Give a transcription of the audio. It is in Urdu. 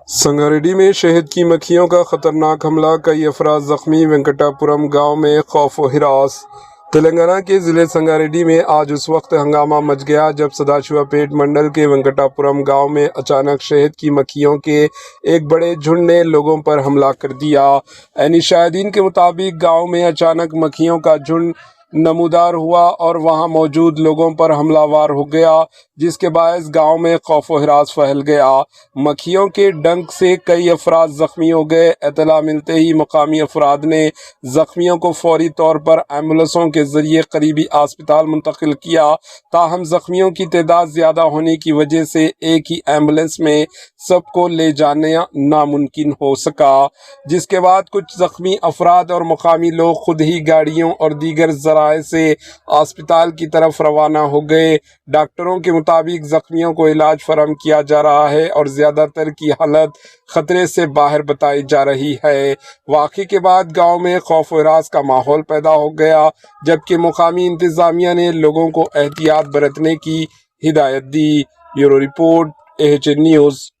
سنگاریڈی میں شہد کی مکھیوں کا خطرناک حملہ، کئی افراد زخمی، وینکٹاپورم گاؤں میں خوف و ہراس۔ تلنگانہ کے ضلع سنگاریڈی میں آج اس وقت ہنگامہ مچ گیا جب سداشیوا پیٹ منڈل کے وینکٹاپورم گاؤں میں اچانک شہد کی مکھیوں کے ایک بڑے جھنڈ نے لوگوں پر حملہ کر دیا۔ عینی شاہدین کے مطابق گاؤں میں اچانک مکھیوں کا جھنڈ نمودار ہوا اور وہاں موجود لوگوں پر حملہ ور ہو گیا، جس کے باعث گاؤں میں خوف و ہراس پھیل گیا۔ مکھیوں کے ڈنک سے کئی افراد زخمی ہو گئے۔ اطلاع ملتے ہی مقامی افراد نے زخمیوں کو فوری طور پر ایمبولینسوں کے ذریعے قریبی اسپتال منتقل کیا، تاہم زخمیوں کی تعداد زیادہ ہونے کی وجہ سے ایک ہی ایمبولینس میں سب کو لے جانا ناممکن ہو سکا، جس کے بعد کچھ زخمی افراد اور مقامی لوگ خود ہی گاڑیوں اور دیگر ذرائع سے اسپتال کی طرف روانہ ہو گئے۔ ڈاکٹروں کے مطابق زخمیوں کو علاج فراہم کیا جا رہا ہے اور زیادہ تر کی حالت خطرے سے باہر بتائی جا رہی ہے۔ واقعے کے بعد گاؤں میں خوف و ہراس کا ماحول پیدا ہو گیا، جبکہ مقامی انتظامیہ نے لوگوں کو احتیاط برتنے کی ہدایت دی۔ Bureau report, AHN news.